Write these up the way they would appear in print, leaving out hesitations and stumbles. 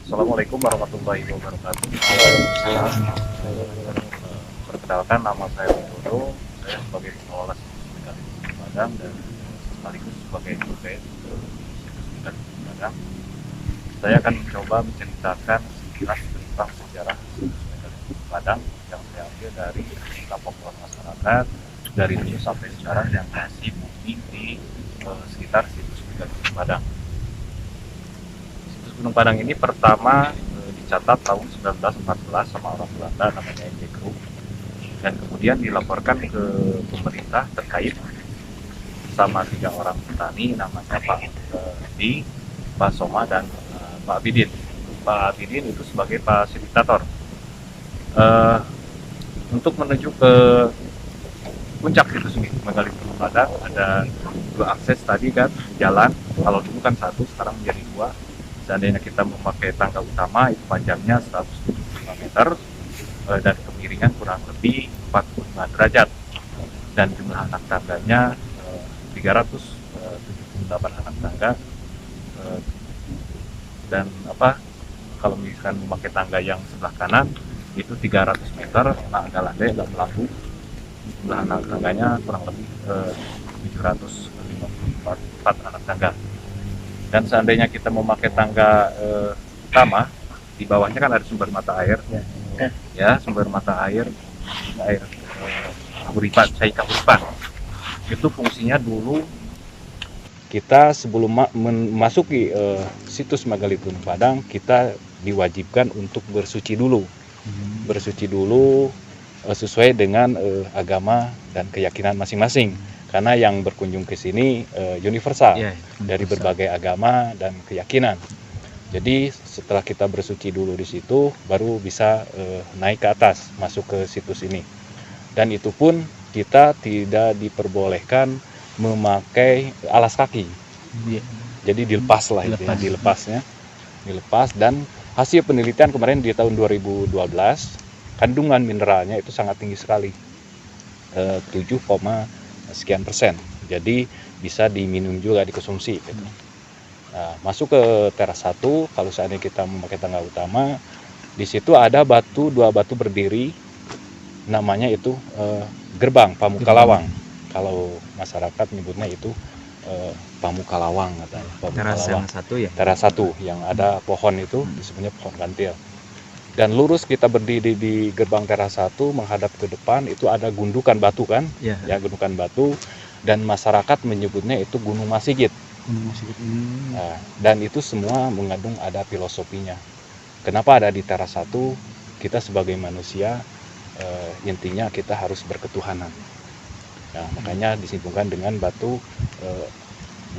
Assalamualaikum warahmatullahi wabarakatuh. Perkenalkan, nama saya Widodo. Saya sebagai pengelola situs Megalitik Padang dan sekaligus sebagai dosen situs Megalitik Padang. Saya akan mencoba menceritakan sekilas tentang sejarah situs Megalitik Padang yang saya ambil dari laporan masyarakat dari dulu sampai sekarang yang masih booming di sekitar situs Megalitik Padang. Gunung Padang ini pertama dicatat tahun 1914 sama orang Belanda namanya J. Group, dan kemudian dilaporkan ke pemerintah terkait sama 3 orang petani namanya Pak Di, Pak Soma, dan Pak Abidin. Pak Abidin itu sebagai fasilitator. Untuk menuju ke puncak itu sendiri Megalitik Padang ada 2 akses tadi kan, jalan kalau dulu kan 1, sekarang menjadi 2. Seandainya kita memakai tangga utama itu panjangnya 175 meter dan kemiringan kurang lebih 45 derajat, dan jumlah anak tangganya 378 anak tangga, dan kalau misalkan memakai tangga yang sebelah kanan itu 300 meter, nah agak landai, agak melambung. Jumlah anak tangganya kurang lebih 754 anak tangga. Dan seandainya kita memakai tangga utama, di bawahnya kan ada sumber mata air, ya sumber mata air Kahuripan, Cai Kahuripan. Itu fungsinya dulu kita sebelum memasuki situs Megalitik Padang, kita diwajibkan untuk bersuci dulu, sesuai dengan agama dan keyakinan masing-masing. Karena yang berkunjung ke sini universal, dari berbagai agama dan keyakinan. Jadi setelah kita bersuci dulu di situ, baru bisa naik ke atas, masuk ke situs ini. Dan itu pun kita tidak diperbolehkan memakai alas kaki. Jadi dilepas lah itu ya, dilepas. Dan hasil penelitian kemarin di tahun 2012, kandungan mineralnya itu sangat tinggi sekali, 7, sekian persen, jadi bisa diminum juga, dikonsumsi gitu. Nah, masuk ke teras 1, kalau seandainya kita memakai tangga utama, di situ ada 2 batu berdiri, namanya itu gerbang Pamukalawang. Kalau masyarakat menyebutnya itu Pamukalawang katanya. Teras yang 1 ya? Teras 1 yang ada pohon itu disebutnya pohon kantil. Dan lurus kita berdiri di gerbang teras 1 menghadap ke depan, itu ada gundukan batu kan, ya gundukan batu, dan masyarakat menyebutnya itu Gunung Masigit. Nah, dan itu semua mengandung ada filosofinya. Kenapa ada di teras 1? Kita sebagai manusia intinya kita harus berketuhanan. Nah, makanya disimpulkan dengan batu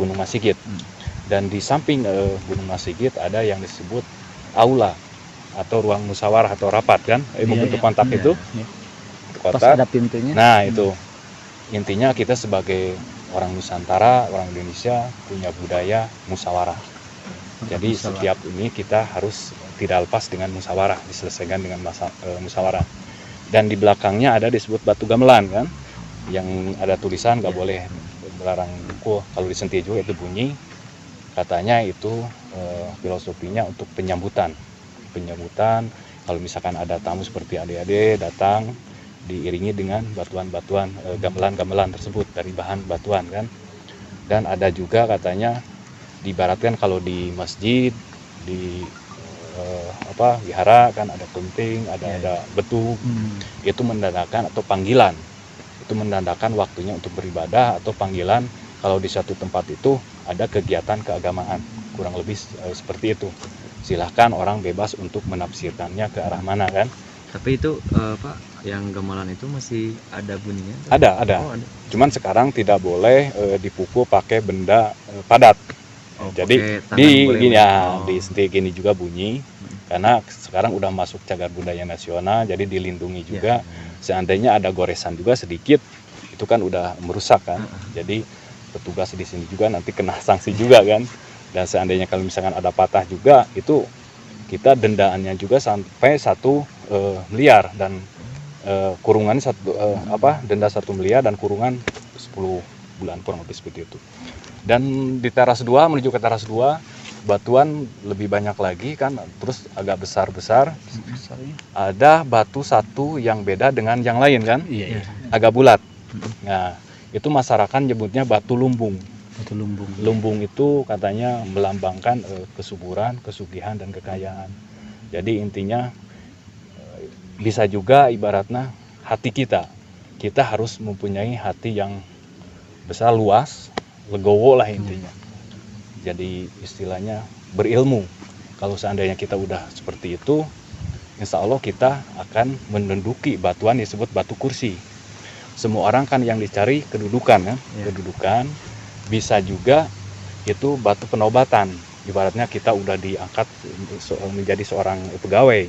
Gunung Masigit. Dan di samping Gunung Masigit ada yang disebut aula atau ruang musyawarah atau rapat kan, bentuk kotak itu, Pas ada pintunya. Nah itu intinya kita sebagai orang Nusantara, orang Indonesia punya budaya musyawarah. Jadi setiap ini kita harus tidak lepas dengan musyawarah, diselesaikan dengan musyawarah. Dan di belakangnya ada disebut batu gamelan kan, yang ada tulisan nggak boleh melarang buku, kalau disentuh juga itu bunyi. Katanya itu filosofinya untuk penyambutan, kalau misalkan ada tamu seperti adik-adik datang, diiringi dengan batuan-batuan, gamelan-gamelan tersebut dari bahan batuan kan. Dan ada juga katanya diibaratkan kalau di masjid, di wihara kan ada penting, ada betuk, itu menandakan atau panggilan, itu menandakan waktunya untuk beribadah atau panggilan. Kalau di satu tempat itu ada kegiatan keagamaan, kurang lebih seperti itu. Silahkan orang bebas untuk menafsirkannya ke arah mana kan. Tapi itu Pak, yang gamelan itu masih ada bunyinya? Ada. Oh, ada. Cuman sekarang tidak boleh dipukul pakai benda padat. Jadi di stick ini juga bunyi, karena sekarang udah masuk cagar budaya nasional, jadi dilindungi juga. Seandainya ada goresan juga sedikit, itu kan udah merusak kan. Jadi petugas di sini juga nanti kena sanksi juga kan. Dan seandainya kalau misalkan ada patah juga, itu kita dendaannya juga sampai 1 miliar, dan kurungan denda 1 miliar dan kurungan 10 bulan kurang lebih seperti itu. Dan di teras 2, menuju ke teras 2, batuan lebih banyak lagi kan, terus agak besar-besar. Ada batu satu yang beda dengan yang lain kan, Iya. agak bulat. Nah, itu masyarakat nyebutnya batu lumbung. Batu lumbung. Lumbung itu katanya melambangkan kesuburan, kesugihan, dan kekayaan. Jadi intinya bisa juga ibaratnya hati kita. Kita harus mempunyai hati yang besar, luas, legowo lah intinya. Jadi istilahnya berilmu. Kalau seandainya kita udah seperti itu, insya Allah kita akan menduduki batuan disebut batu kursi. Semua orang kan yang dicari kedudukan kan, kedudukan. Bisa juga itu batu penobatan. Ibaratnya kita udah diangkat menjadi seorang pegawai.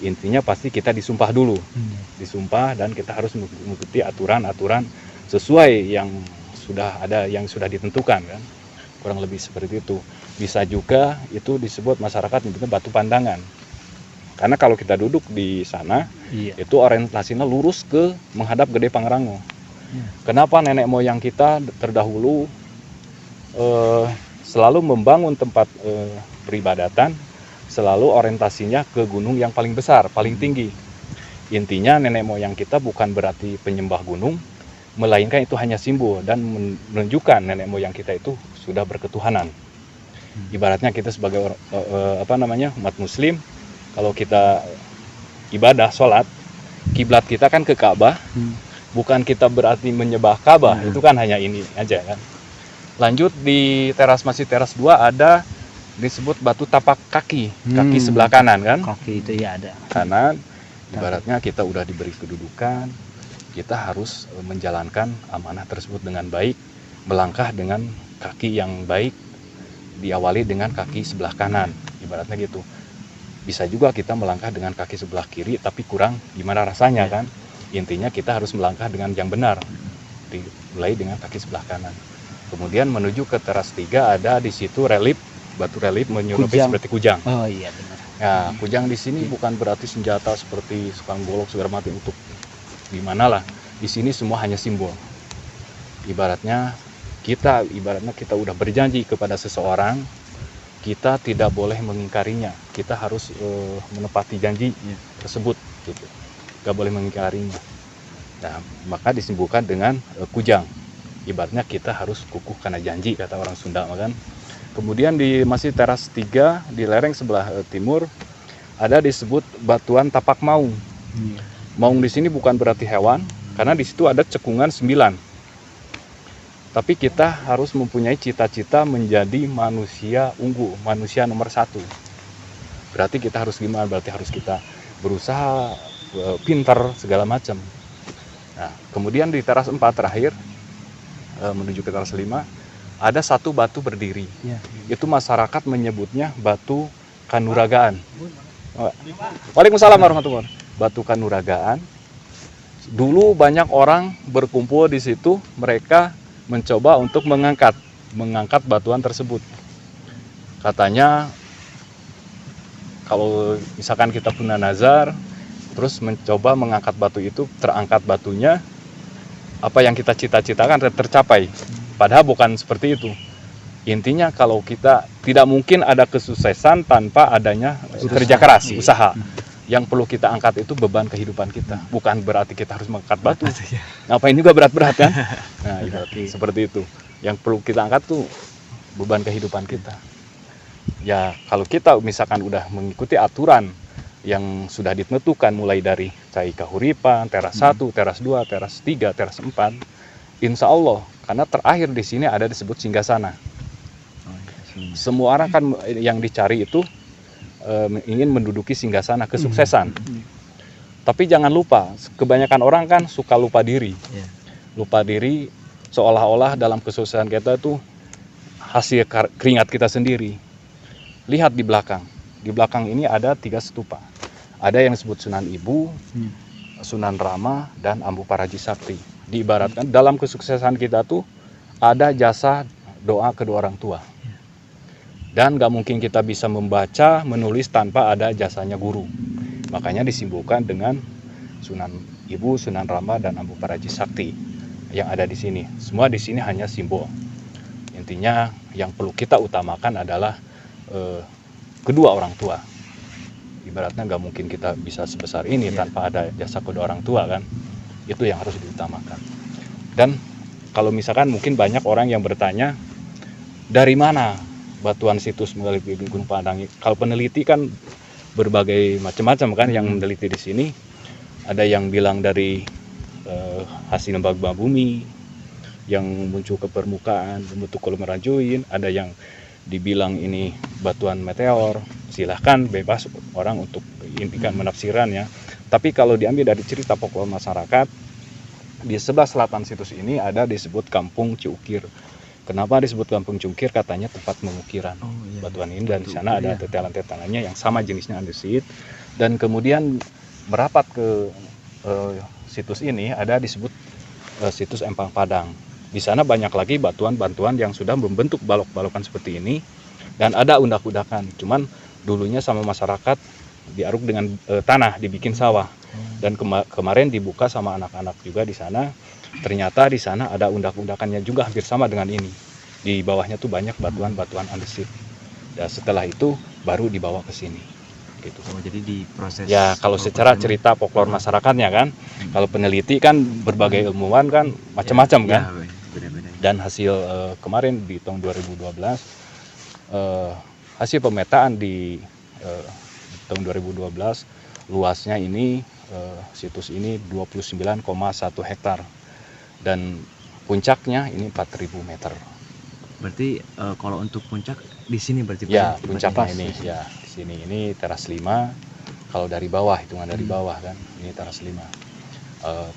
Intinya pasti kita disumpah dulu. Disumpah dan kita harus mengikuti aturan-aturan sesuai yang sudah ada, yang sudah ditentukan kan. Kurang lebih seperti itu. Bisa juga itu disebut masyarakat menyebutnya batu pandangan. Karena kalau kita duduk di sana, itu orientasinya lurus ke menghadap Gede Pangrango. Kenapa nenek moyang kita terdahulu selalu membangun tempat peribadatan, selalu orientasinya ke gunung yang paling besar, paling tinggi. Intinya nenek moyang kita bukan berarti penyembah gunung, melainkan itu hanya simbol dan menunjukkan nenek moyang kita itu sudah berketuhanan. Ibaratnya kita sebagai umat muslim, kalau kita ibadah sholat, kiblat kita kan ke Ka'bah, bukan kita berarti menyembah Ka'bah, itu kan hanya ini aja kan. Lanjut di masih teras 2 ada disebut batu tapak kaki, kaki sebelah kanan kan. Kaki itu ya ada. Karena ibaratnya kita udah diberi kedudukan, kita harus menjalankan amanah tersebut dengan baik, melangkah dengan kaki yang baik, diawali dengan kaki sebelah kanan, ibaratnya gitu. Bisa juga kita melangkah dengan kaki sebelah kiri, tapi kurang gimana rasanya kan. Intinya kita harus melangkah dengan yang benar, dimulai dengan kaki sebelah kanan. Kemudian menuju ke teras 3 ada di situ relief, batu relief menyerupai seperti kujang. Oh iya benar. Ya, kujang di sini bukan berarti senjata seperti sukan golok segala macam untuk gimana lah. Di sini semua hanya simbol. Ibaratnya kita udah berjanji kepada seseorang, kita tidak boleh mengingkarinya. Kita harus menepati janji tersebut gitu. Gak boleh mengingkarinya. Nah, maka disimbolkan dengan kujang. Ibaratnya kita harus kukuh karena janji, kata orang Sunda kan. Kemudian di masih teras 3 di lereng sebelah timur ada disebut batuan tapak maung. Maung di sini bukan berarti hewan, karena di situ ada cekungan 9. Tapi kita harus mempunyai cita-cita menjadi manusia unggul, manusia nomor 1. Berarti kita harus gimana? Berarti harus kita berusaha pintar segala macam. Nah, kemudian di teras 4 terakhir menuju ke teras 5 ada satu batu berdiri. Itu masyarakat menyebutnya batu kanuragaan. Waalaikumsalam warahmatullahi wabarakatuh. Batu kanuragaan. Dulu banyak orang berkumpul di situ, mereka mencoba untuk mengangkat batuan tersebut. Katanya kalau misalkan kita punya nazar, terus mencoba mengangkat batu itu, terangkat batunya, apa yang kita cita-citakan tercapai. Padahal bukan seperti itu. Intinya kalau kita tidak mungkin ada kesuksesan tanpa adanya kerja keras, usaha. Yang perlu kita angkat itu beban kehidupan kita. Bukan berarti kita harus mengangkat batu. Ngapain juga berat-berat kan? Nah, seperti itu. Yang perlu kita angkat tuh beban kehidupan kita. Ya, kalau kita misalkan udah mengikuti aturan yang sudah ditentukan mulai dari cai kahuripan, teras 1, teras 2, teras 3, teras 4, insya Allah, karena terakhir di sini ada disebut singgasana. Semua orang kan yang dicari itu ingin menduduki singgasana, kesuksesan. Tapi jangan lupa, kebanyakan orang kan suka lupa diri. Lupa diri seolah-olah dalam kesuksesan kita itu hasil keringat kita sendiri. Lihat di belakang. Di belakang ini ada 3 stupa. Ada yang disebut Sunan Ibu, Sunan Rama, dan Ambu Paraji Sakti. Diibaratkan dalam kesuksesan kita tuh ada jasa doa kedua orang tua. Dan gak mungkin kita bisa membaca, menulis tanpa ada jasanya guru. Makanya disimbolkan dengan Sunan Ibu, Sunan Rama, dan Ambu Paraji Sakti yang ada di sini. Semua di sini hanya simbol. Intinya yang perlu kita utamakan adalah kedua orang tua. Ibaratnya nggak mungkin kita bisa sebesar ini tanpa ada jasa kedua orang tua kan. Itu yang harus diutamakan. Dan kalau misalkan mungkin banyak orang yang bertanya, dari mana batuan situs megalith Gunung Padang? Kalau peneliti kan berbagai macam-macam kan yang meneliti di sini. Ada yang bilang dari hasil magma bumi yang muncul ke permukaan membentuk kolomerajoin, ada yang dibilang ini batuan meteor. Silahkan bebas orang untuk impikan menafsirannya. Tapi kalau diambil dari cerita folklore masyarakat, di sebelah selatan situs ini ada disebut Kampung Ciukir. Kenapa disebut Kampung Ciukir? Katanya tempat pengukiran batuan ini, dan di sana ada tetelan-tetelannya yang sama jenisnya andesit. Dan kemudian merapat ke situs ini ada disebut situs Empang Padang. Di sana banyak lagi batuan-batuan yang sudah membentuk balok-balokan seperti ini, dan ada undak-undakan. Cuman dulunya sama masyarakat diaruk dengan tanah, dibikin sawah. Dan kemarin dibuka sama anak-anak juga di sana. Ternyata di sana ada undak-undakannya juga hampir sama dengan ini. Di bawahnya tuh banyak batuan-batuan andesit. Dan setelah itu baru dibawa ke sini. Gitu. Oh, jadi diproses. Ya, kalau secara cerita folklore masyarakatnya kan, kalau peneliti kan berbagai ilmuwan kan macam-macam kan. Beda-beda. Dan hasil kemarin di tahun 2012 hasil pemetaan di tahun 2012 luasnya ini situs ini 29,1 hektar dan puncaknya ini 4.000 meter. Berarti kalau untuk puncak di sini berarti ya puncaknya ini ya di sini ini teras 5. Kalau dari bawah, hitungan dari bawah kan, ini teras 5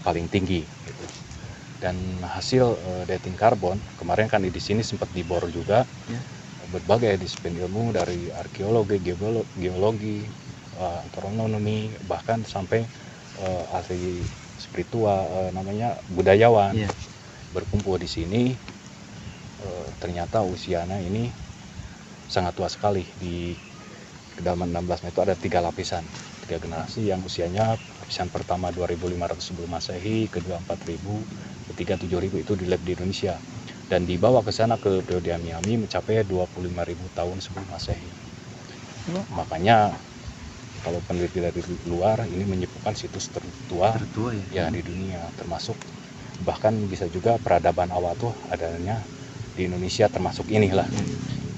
paling tinggi gitu. Dan hasil dating karbon kemarin kan di sini sempat dibor juga berbagai disiplin ilmu dari arkeologi, geologi, astronomi, bahkan sampai ahli spiritual, namanya budayawan berkumpul di sini. Ternyata usianya ini sangat tua sekali. Di kedalaman 16 meter ada 3 lapisan, 3 generasi yang usianya lapisan pertama 2.500 sebelum Masehi, kedua 4.000, ketiga 7.000 itu di lab di Indonesia. Dan dibawa ke sana ke Miami mencapai 25.000 tahun sebelum Masehi. Makanya kalau peneliti dari luar ini menyebutkan situs tertua ya di dunia, termasuk bahkan bisa juga peradaban awal tuh adanya di Indonesia, termasuk inilah.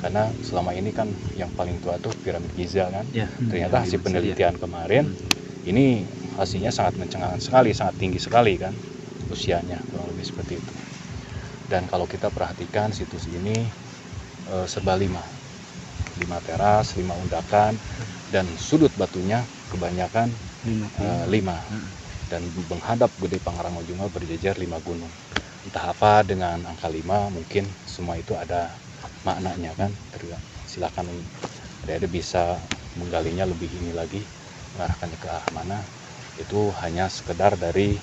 Karena selama ini kan yang paling tua tuh piramid Giza kan. Ternyata hasil penelitian kemarin ini hasilnya sangat mencengangkan sekali, sangat tinggi sekali kan usianya, kurang lebih seperti itu. Dan kalau kita perhatikan situs ini serba 5 teras, 5 undakan, dan sudut batunya kebanyakan 5. Dan menghadap Gede Pangrango berjejer 5 gunung. Entah apa dengan angka 5, mungkin semua itu ada maknanya kan. Silakan ada bisa menggalinya lebih ini lagi, mengarahkannya ke arah mana. Itu hanya sekedar dari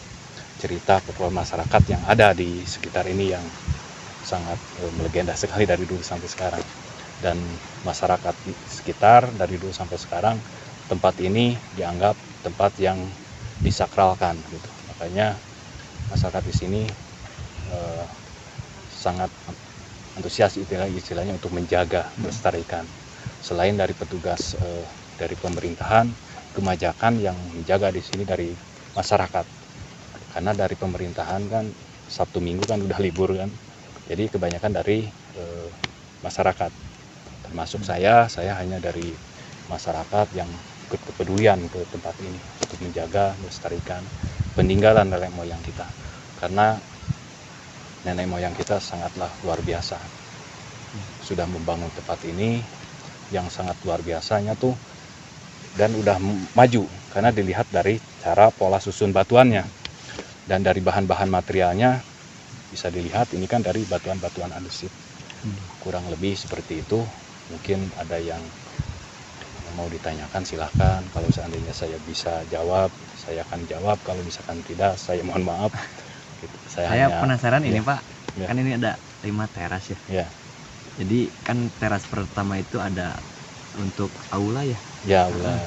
cerita folklore masyarakat yang ada di sekitar ini yang sangat melegenda sekali dari dulu sampai sekarang. Dan masyarakat sekitar dari dulu sampai sekarang, tempat ini dianggap tempat yang disakralkan gitu. Makanya masyarakat di sini sangat antusias istilahnya untuk menjaga, melestarikan. Selain dari petugas dari pemerintahan, kemajakan yang menjaga di sini dari masyarakat. Karena dari pemerintahan kan Sabtu Minggu kan udah libur kan. Jadi kebanyakan dari masyarakat. Termasuk saya hanya dari masyarakat yang ikut kepedulian ke tempat ini untuk menjaga, melestarikan peninggalan nenek moyang kita. Karena nenek moyang kita sangatlah luar biasa. Sudah membangun tempat ini yang sangat luar biasanya tuh, dan udah maju karena dilihat dari cara pola susun batuannya. Dan dari bahan-bahan materialnya bisa dilihat ini kan dari batuan-batuan andesit. Kurang lebih seperti itu. Mungkin ada yang mau ditanyakan silahkan. Kalau seandainya saya bisa jawab, saya akan jawab. Kalau misalkan tidak, saya mohon maaf. Saya penasaran ini Pak, kan ini ada 5 teras ya. Jadi kan teras pertama itu ada untuk aula ya. Ya aula.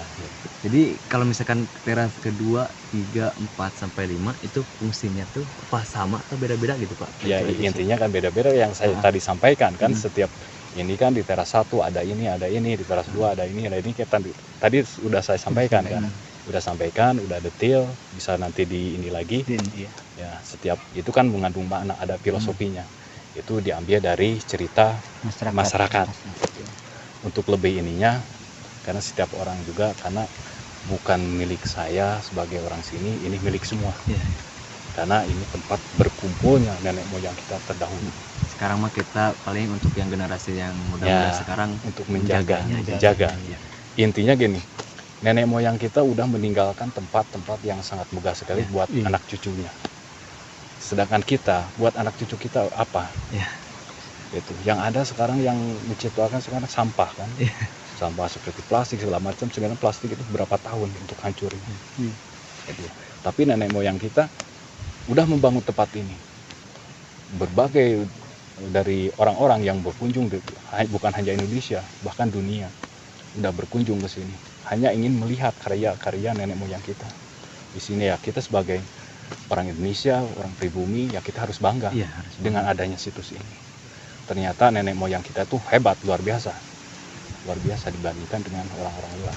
Jadi kalau misalkan teras kedua, 3, 4 sampai 5 itu fungsinya tuh apa sama atau beda-beda gitu Pak? Ya intinya kan beda-beda yang saya tadi sampaikan kan. Setiap Ini kan di teras 1 ada ini, di teras 2 ada ini. Kita tadi sudah saya sampaikan kan. Udah sampaikan, udah detail, bisa nanti di ini lagi. Ya, setiap itu kan mengandung makna, ada filosofinya. Itu diambil dari cerita masyarakat. Untuk lebih ininya, karena setiap orang juga, karena bukan milik saya sebagai orang sini, ini milik semua. Karena ini tempat berkumpulnya nenek moyang kita terdahulu. Sekarang mah kita paling untuk yang generasi yang muda-muda sekarang untuk menjaga. Intinya gini, nenek moyang kita udah meninggalkan tempat-tempat yang sangat megah sekali buat anak cucunya. Sedangkan kita, buat anak cucu kita apa? Itu yang ada sekarang, yang menciptakan sekarang sampah kan. Sampah seperti plastik segala macam. Sebenarnya plastik itu berapa tahun untuk hancurin. Jadi, tapi nenek moyang kita udah membangun tempat ini. Berbagai dari orang-orang yang berkunjung, bukan hanya Indonesia, bahkan dunia, udah berkunjung ke sini. Hanya ingin melihat karya-karya nenek moyang kita. Di sini ya kita sebagai orang Indonesia, orang pribumi, ya kita harus bangga dengan adanya situs ini. Ternyata nenek moyang kita tuh hebat, luar biasa dibandingkan dengan orang-orang luar.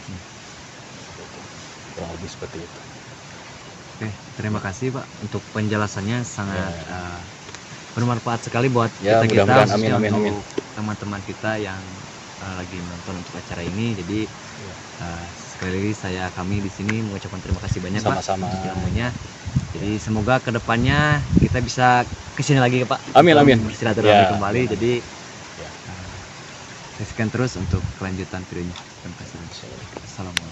Kurang lebih seperti itu. Oke, terima kasih Pak untuk penjelasannya, sangat bermanfaat sekali buat kita untuk teman-teman kita yang lagi menonton untuk acara ini. Jadi sekali lagi kami di sini mengucapkan terima kasih banyak sama-sama Pak ilmunya. Jadi semoga kedepannya kita bisa kesini lagi Pak. Amin. Bersilaturahmi kembali. Jadi saksikan terus untuk kelanjutan videonya. Terima kasih. Assalamualaikum.